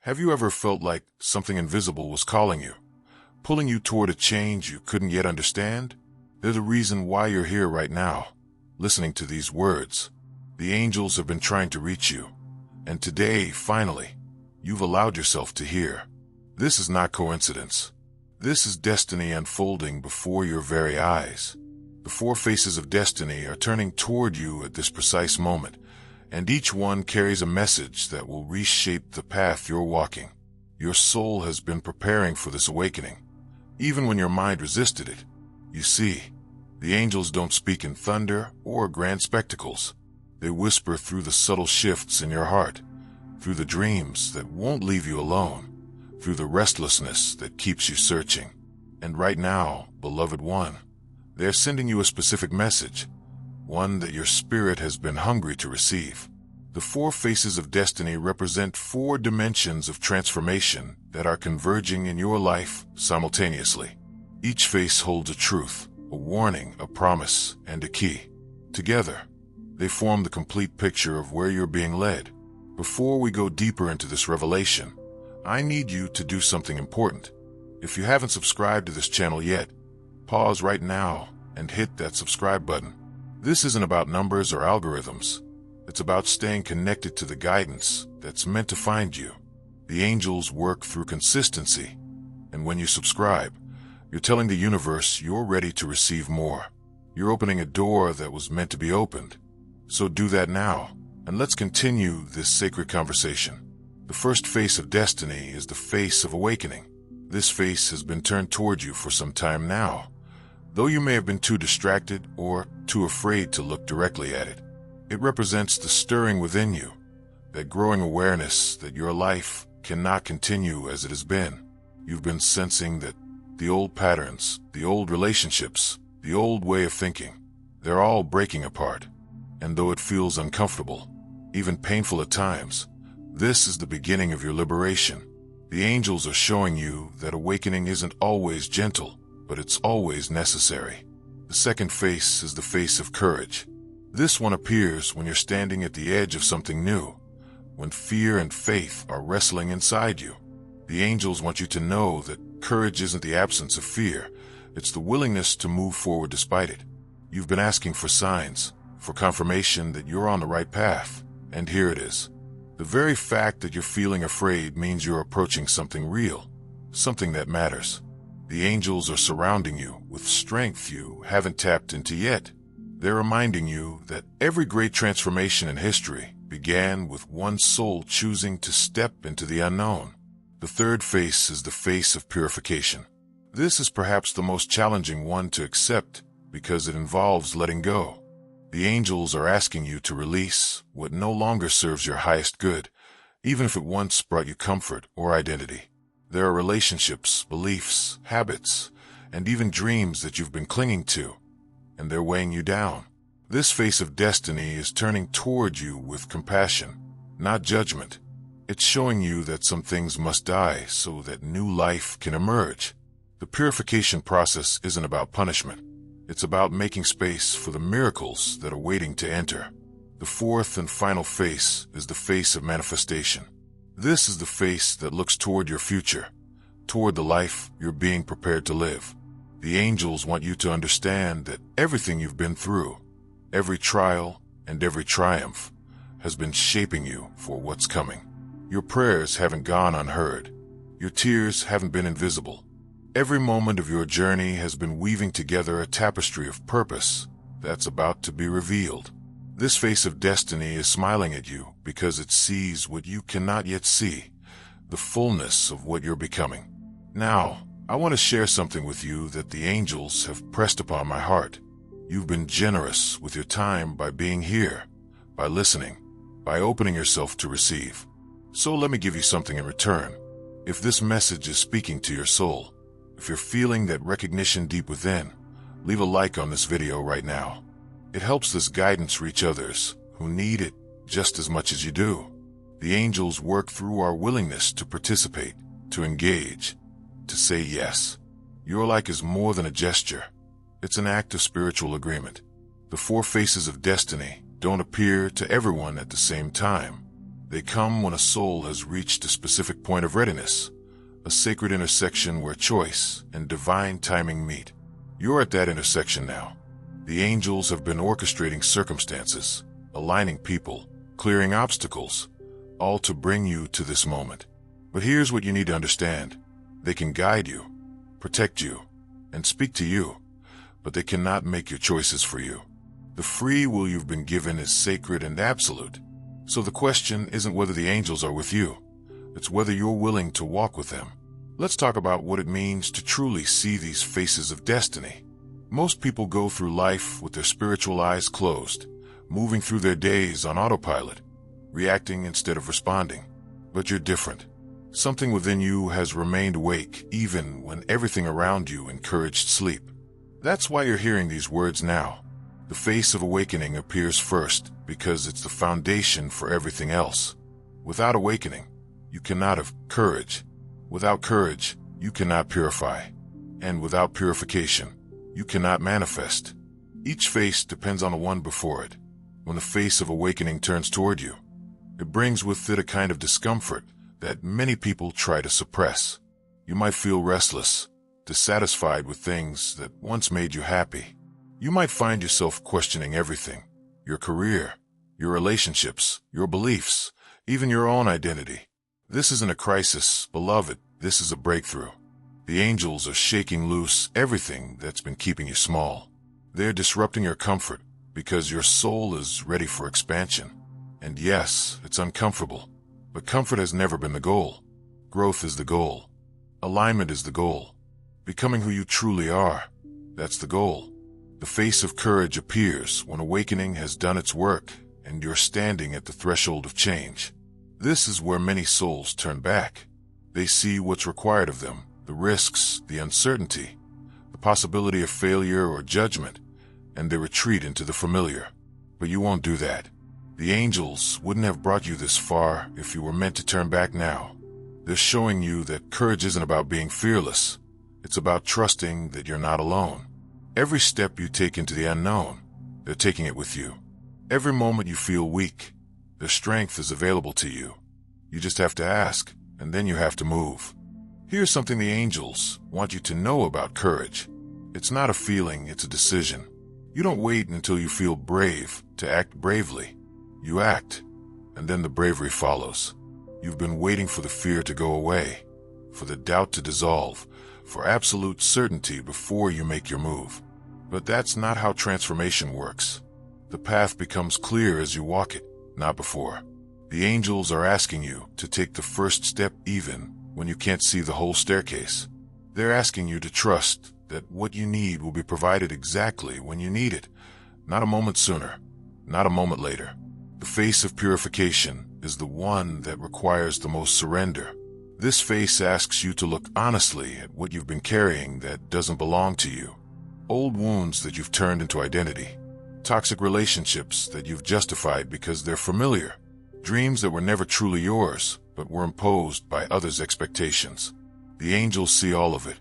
Have you ever felt like something invisible was calling you, pulling you toward a change you couldn't yet understand? They're the reason why you're here right now, listening to these words. The angels have been trying to reach you, and today, finally, you've allowed yourself to hear. This is not coincidence. This is destiny unfolding before your very eyes. The four faces of destiny are turning toward you at this precise moment, and each one carries a message that will reshape the path you're walking. Your soul has been preparing for this awakening, even when your mind resisted it. You see, the angels don't speak in thunder or grand spectacles. They whisper through the subtle shifts in your heart, through the dreams that won't leave you alone, through the restlessness that keeps you searching. And right now, beloved one, they're sending you a specific message, one that your spirit has been hungry to receive. The four faces of destiny represent four dimensions of transformation that are converging in your life simultaneously. Each face holds a truth, a warning, a promise, and a key. Together, they form the complete picture of where you're being led. Before we go deeper into this revelation, I need you to do something important. If you haven't subscribed to this channel yet, pause right now and hit that subscribe button. This isn't about numbers or algorithms. It's about staying connected to the guidance that's meant to find you. The angels work through consistency, and when you subscribe, you're telling the universe you're ready to receive more. You're opening a door that was meant to be opened. So do that now, and let's continue this sacred conversation. The first face of destiny is the face of awakening. This face has been turned toward you for some time now, though you may have been too distracted or too afraid to look directly at it. It represents the stirring within you, that growing awareness that your life cannot continue as it has been. You've been sensing that the old patterns, the old relationships, the old way of thinking, they're all breaking apart. And though it feels uncomfortable, even painful at times, this is the beginning of your liberation. The angels are showing you that awakening isn't always gentle, but it's always necessary. The second face is the face of courage. This one appears when you're standing at the edge of something new, when fear and faith are wrestling inside you. The angels want you to know that courage isn't the absence of fear, it's the willingness to move forward despite it. You've been asking for signs, for confirmation that you're on the right path, and here it is. The very fact that you're feeling afraid means you're approaching something real, something that matters. The angels are surrounding you with strength you haven't tapped into yet. They're reminding you that every great transformation in history began with one soul choosing to step into the unknown. The third face is the face of purification. This is perhaps the most challenging one to accept because it involves letting go. The angels are asking you to release what no longer serves your highest good, even if it once brought you comfort or identity. There are relationships, beliefs, habits, and even dreams that you've been clinging to, and they're weighing you down. This face of destiny is turning toward you with compassion, not judgment. It's showing you that some things must die so that new life can emerge. The purification process isn't about punishment. It's about making space for the miracles that are waiting to enter. The fourth and final face is the face of manifestation. This is the face that looks toward your future, toward the life you're being prepared to live. The angels want you to understand that everything you've been through, every trial and every triumph, has been shaping you for what's coming. Your prayers haven't gone unheard. Your tears haven't been invisible. Every moment of your journey has been weaving together a tapestry of purpose that's about to be revealed. This face of destiny is smiling at you because it sees what you cannot yet see, the fullness of what you're becoming. Now, I want to share something with you that the angels have pressed upon my heart. You've been generous with your time by being here, by listening, by opening yourself to receive. So let me give you something in return. If this message is speaking to your soul, if you're feeling that recognition deep within, leave a like on this video right now. It helps this guidance reach others who need it just as much as you do. The angels work through our willingness to participate, to engage, to say yes. Your like is more than a gesture. It's an act of spiritual agreement. The four faces of destiny don't appear to everyone at the same time. They come when a soul has reached a specific point of readiness, a sacred intersection where choice and divine timing meet. You're at that intersection now. The angels have been orchestrating circumstances, aligning people, clearing obstacles, all to bring you to this moment. But here's what you need to understand. They can guide you, protect you, and speak to you, but they cannot make your choices for you. The free will you've been given is sacred and absolute. So the question isn't whether the angels are with you, it's whether you're willing to walk with them. Let's talk about what it means to truly see these faces of destiny. Most people go through life with their spiritual eyes closed, moving through their days on autopilot, reacting instead of responding. But you're different. Something within you has remained awake even when everything around you encouraged sleep. That's why you're hearing these words now. The face of awakening appears first because it's the foundation for everything else. Without awakening, you cannot have courage. Without courage, you cannot purify. And without purification, you cannot manifest. Each face depends on the one before it. When the face of awakening turns toward you, it brings with it a kind of discomfort that many people try to suppress. You might feel restless, dissatisfied with things that once made you happy. You might find yourself questioning everything: your career, your relationships, your beliefs, even your own identity. This isn't a crisis, beloved. This is a breakthrough. The angels are shaking loose everything that's been keeping you small. They're disrupting your comfort because your soul is ready for expansion. And yes, it's uncomfortable, but comfort has never been the goal. Growth is the goal. Alignment is the goal. Becoming who you truly are, that's the goal. The face of courage appears when awakening has done its work and you're standing at the threshold of change. This is where many souls turn back. They see what's required of them, the risks, the uncertainty, the possibility of failure or judgment, and they retreat into the familiar. But you won't do that. The angels wouldn't have brought you this far if you were meant to turn back now. They're showing you that courage isn't about being fearless. It's about trusting that you're not alone. Every step you take into the unknown, they're taking it with you. Every moment you feel weak, their strength is available to you. You just have to ask, and then you have to move. Here's something the angels want you to know about courage. It's not a feeling, it's a decision. You don't wait until you feel brave to act bravely. You act, and then the bravery follows. You've been waiting for the fear to go away, for the doubt to dissolve, for absolute certainty before you make your move. But that's not how transformation works. The path becomes clear as you walk it, not before. The angels are asking you to take the first step even when you can't see the whole staircase. They're asking you to trust that what you need will be provided exactly when you need it, not a moment sooner, not a moment later. The face of purification is the one that requires the most surrender. This face asks you to look honestly at what you've been carrying that doesn't belong to you. Old wounds that you've turned into identity. Toxic relationships that you've justified because they're familiar. Dreams that were never truly yours, but were imposed by others' expectations. The angels see all of it,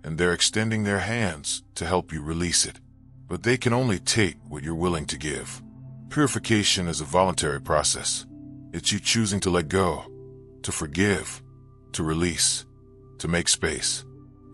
and they're extending their hands to help you release it. But they can only take what you're willing to give. Purification is a voluntary process. It's you choosing to let go, to forgive, to release, to make space.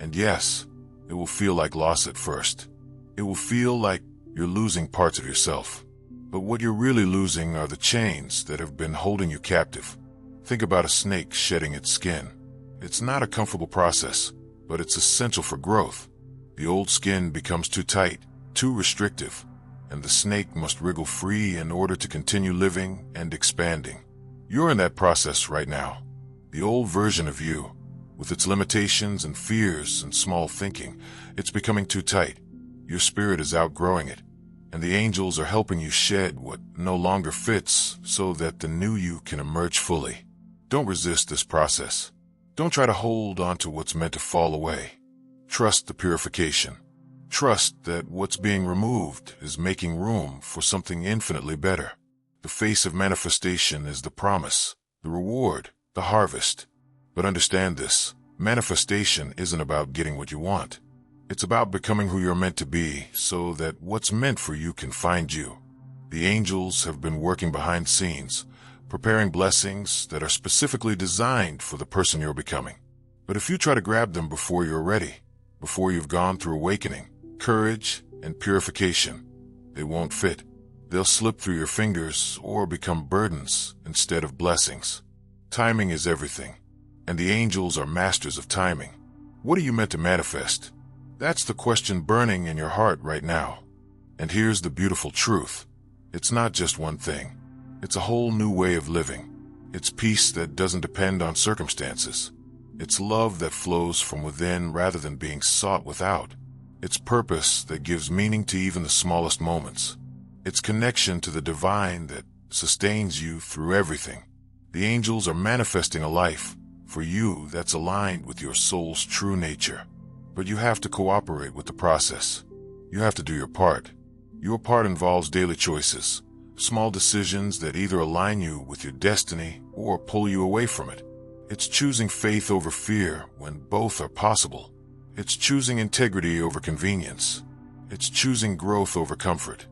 And yes, it will feel like loss at first. It will feel like you're losing parts of yourself. But what you're really losing are the chains that have been holding you captive. Think about a snake shedding its skin. It's not a comfortable process, but it's essential for growth. The old skin becomes too tight, too restrictive, and the snake must wriggle free in order to continue living and expanding. You're in that process right now. The old version of you, with its limitations and fears and small thinking, it's becoming too tight. Your spirit is outgrowing it, and the angels are helping you shed what no longer fits so that the new you can emerge fully. Don't resist this process. Don't try to hold on to what's meant to fall away. Trust the purification. Trust that what's being removed is making room for something infinitely better. The face of manifestation is the promise, the reward, the harvest. But understand this, manifestation isn't about getting what you want. It's about becoming who you're meant to be so that what's meant for you can find you. The angels have been working behind scenes, preparing blessings that are specifically designed for the person you're becoming. But if you try to grab them before you're ready, before you've gone through awakening, courage, and purification, they won't fit. They'll slip through your fingers or become burdens instead of blessings. Timing is everything, and the angels are masters of timing. What are you meant to manifest? That's the question burning in your heart right now. And here's the beautiful truth. It's not just one thing. It's a whole new way of living. It's peace that doesn't depend on circumstances. It's love that flows from within rather than being sought without. It's purpose that gives meaning to even the smallest moments. It's connection to the divine that sustains you through everything. The angels are manifesting a life for you that's aligned with your soul's true nature. But you have to cooperate with the process. You have to do your part. Your part involves daily choices, small decisions that either align you with your destiny or pull you away from it. It's choosing faith over fear when both are possible. It's choosing integrity over convenience. It's choosing growth over comfort.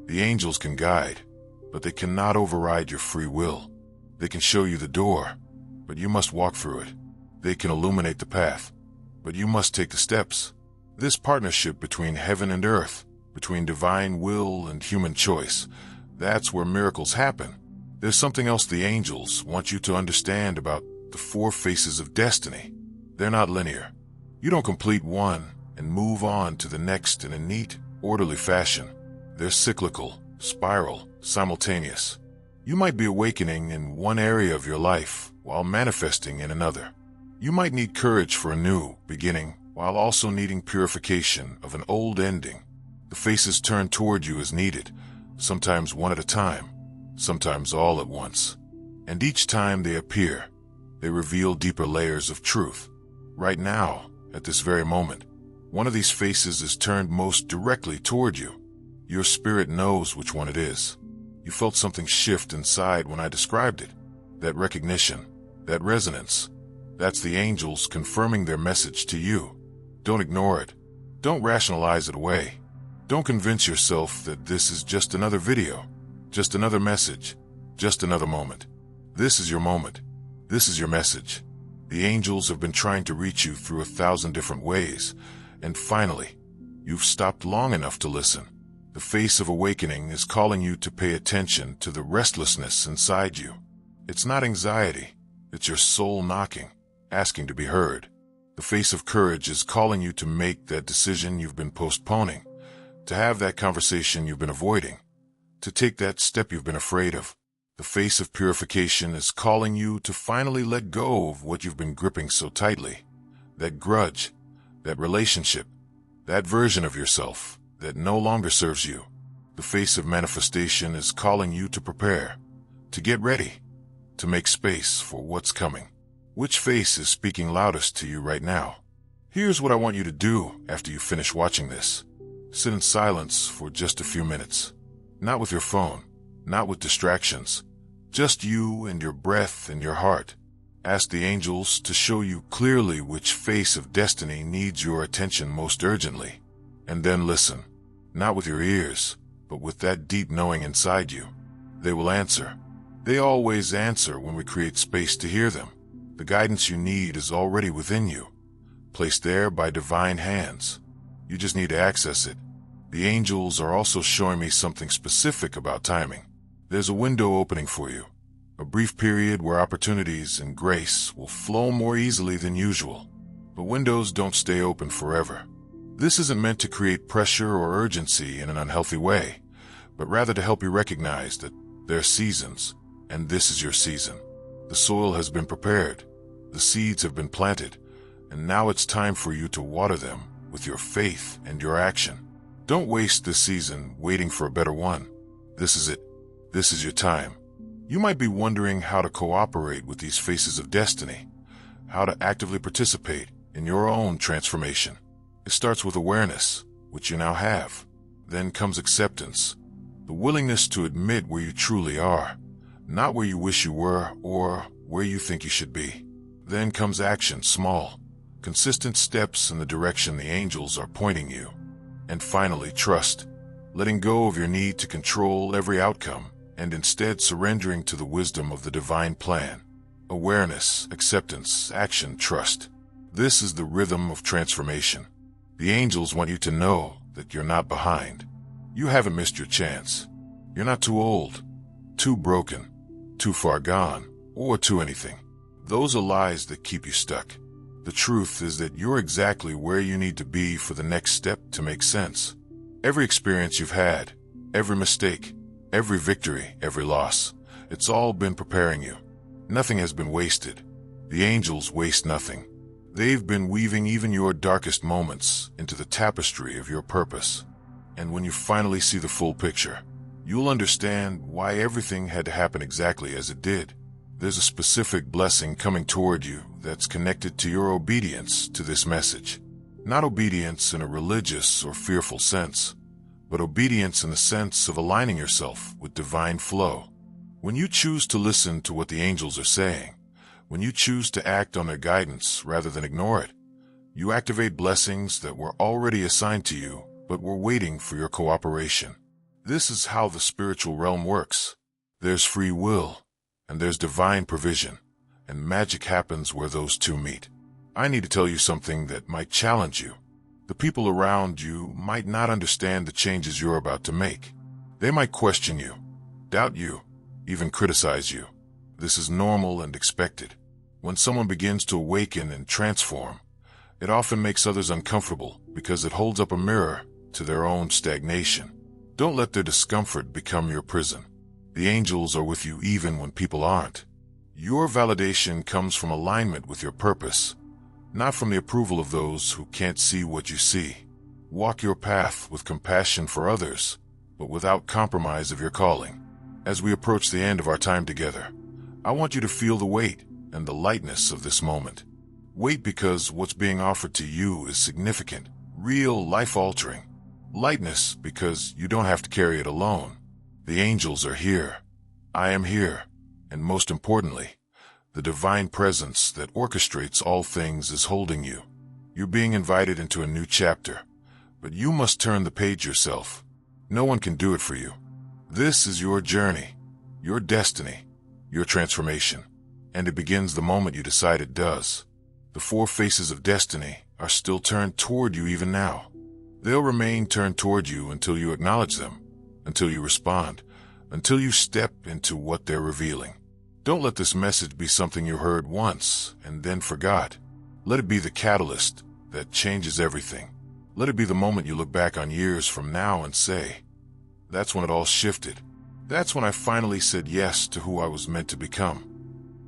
The angels can guide, but they cannot override your free will. They can show you the door, but you must walk through it. They can illuminate the path, but you must take the steps. This partnership between heaven and earth, between divine will and human choice, that's where miracles happen. There's something else the angels want you to understand about the four faces of destiny. They're not linear. You don't complete one and move on to the next in a neat, orderly fashion. They're cyclical, spiral, simultaneous. You might be awakening in one area of your life while manifesting in another. You might need courage for a new beginning while also needing purification of an old ending. The faces turn toward you as needed, sometimes one at a time, sometimes all at once. And each time they appear, they reveal deeper layers of truth. Right now, at this very moment, one of these faces is turned most directly toward you. Your spirit knows which one it is. You felt something shift inside when I described it. That recognition, that resonance, that's the angels confirming their message to you. Don't ignore it. Don't rationalize it away. Don't convince yourself that this is just another video, just another message, just another moment. This is your moment. This is your message. The angels have been trying to reach you through 1,000 different ways, and finally, you've stopped long enough to listen. The face of awakening is calling you to pay attention to the restlessness inside you. It's not anxiety, it's your soul knocking, asking to be heard. The face of courage is calling you to make that decision you've been postponing, to have that conversation you've been avoiding, to take that step you've been afraid of. The face of purification is calling you to finally let go of what you've been gripping so tightly. That grudge, that relationship, that version of yourself that no longer serves you. The face of manifestation is calling you to prepare, to get ready, to make space for what's coming. Which face is speaking loudest to you right now? Here's what I want you to do after you finish watching this. Sit in silence for just a few minutes. Not with your phone, not with distractions. Just you and your breath and your heart. Ask the angels to show you clearly which face of destiny needs your attention most urgently. And then listen, not with your ears, but with that deep knowing inside you. They will answer. They always answer when we create space to hear them. The guidance you need is already within you, placed there by divine hands. You just need to access it. The angels are also showing me something specific about timing. There's a window opening for you, a brief period where opportunities and grace will flow more easily than usual. But windows don't stay open forever. This isn't meant to create pressure or urgency in an unhealthy way, but rather to help you recognize that there are seasons, and this is your season. The soil has been prepared, the seeds have been planted, and now it's time for you to water them with your faith and your action. Don't waste this season waiting for a better one. This is it. This is your time. You might be wondering how to cooperate with these faces of destiny, how to actively participate in your own transformation. It starts with awareness, which you now have. Then comes acceptance, the willingness to admit where you truly are, not where you wish you were or where you think you should be. Then comes action, small, consistent steps in the direction the angels are pointing you. And finally, trust, letting go of your need to control every outcome and instead surrendering to the wisdom of the divine plan. Awareness, acceptance, action, trust. This is the rhythm of transformation. The angels want you to know that you're not behind. You haven't missed your chance. You're not too old, too broken, too far gone, or too anything. Those are lies that keep you stuck. The truth is that you're exactly where you need to be for the next step to make sense. Every experience you've had, every mistake, every victory, every loss, it's all been preparing you. Nothing has been wasted. The angels waste nothing. They've been weaving even your darkest moments into the tapestry of your purpose. And when you finally see the full picture, you'll understand why everything had to happen exactly as it did. There's a specific blessing coming toward you that's connected to your obedience to this message. Not obedience in a religious or fearful sense, but obedience in the sense of aligning yourself with divine flow. When you choose to listen to what the angels are saying, when you choose to act on their guidance rather than ignore it, you activate blessings that were already assigned to you but were waiting for your cooperation. This is how the spiritual realm works. There's free will, and there's divine provision, and magic happens where those two meet. I need to tell you something that might challenge you. The people around you might not understand the changes you're about to make. They might question you, doubt you, even criticize you. This is normal and expected. When someone begins to awaken and transform, it often makes others uncomfortable because it holds up a mirror to their own stagnation. Don't let their discomfort become your prison. The angels are with you even when people aren't. Your validation comes from alignment with your purpose, not from the approval of those who can't see what you see. Walk your path with compassion for others, but without compromise of your calling. As we approach the end of our time together, I want you to feel the weight and the lightness of this moment. Weight because what's being offered to you is significant, real, life-altering. Lightness because you don't have to carry it alone. The angels are here. I am here. And most importantly, the divine presence that orchestrates all things is holding you. You're being invited into a new chapter, but you must turn the page yourself. No one can do it for you. This is your journey, your destiny, your transformation, and it begins the moment you decide it does. The four faces of destiny are still turned toward you even now. They'll remain turned toward you until you acknowledge them, until you respond, until you step into what they're revealing. Don't let this message be something you heard once and then forgot. Let it be the catalyst that changes everything. Let it be the moment you look back on years from now and say, that's when it all shifted. That's when I finally said yes to who I was meant to become.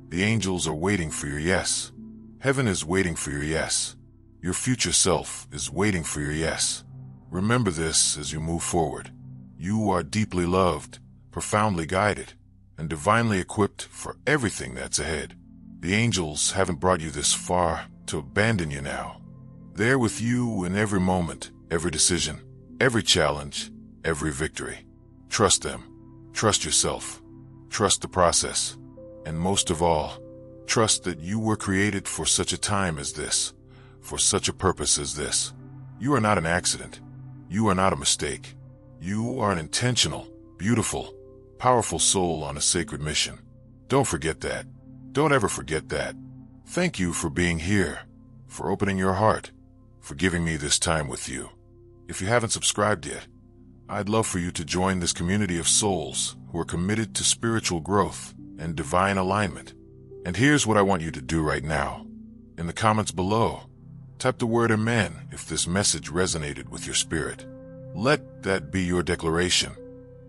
The angels are waiting for your yes. Heaven is waiting for your yes. Your future self is waiting for your yes. Remember this as you move forward. You are deeply loved, profoundly guided, and divinely equipped for everything that's ahead. The angels haven't brought you this far to abandon you now. They're with you in every moment, every decision, every challenge, every victory. Trust them. Trust yourself. Trust the process. And most of all, trust that you were created for such a time as this, for such a purpose as this. You are not an accident. You are not a mistake. You are an intentional, beautiful, powerful soul on a sacred mission. Don't forget that. Don't ever forget that. Thank you for being here, for opening your heart, for giving me this time with you. If you haven't subscribed yet, I'd love for you to join this community of souls who are committed to spiritual growth and divine alignment. And here's what I want you to do right now. In the comments below, type the word Amen if this message resonated with your spirit. Let that be your declaration,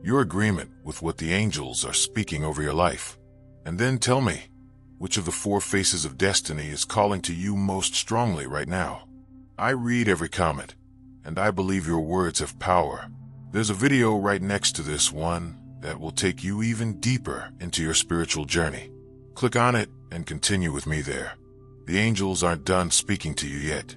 your agreement with what the angels are speaking over your life. And then tell me, which of the four faces of destiny is calling to you most strongly right now? I read every comment, and I believe your words have power. There's a video right next to this one that will take you even deeper into your spiritual journey. Click on it and continue with me there. The angels aren't done speaking to you yet.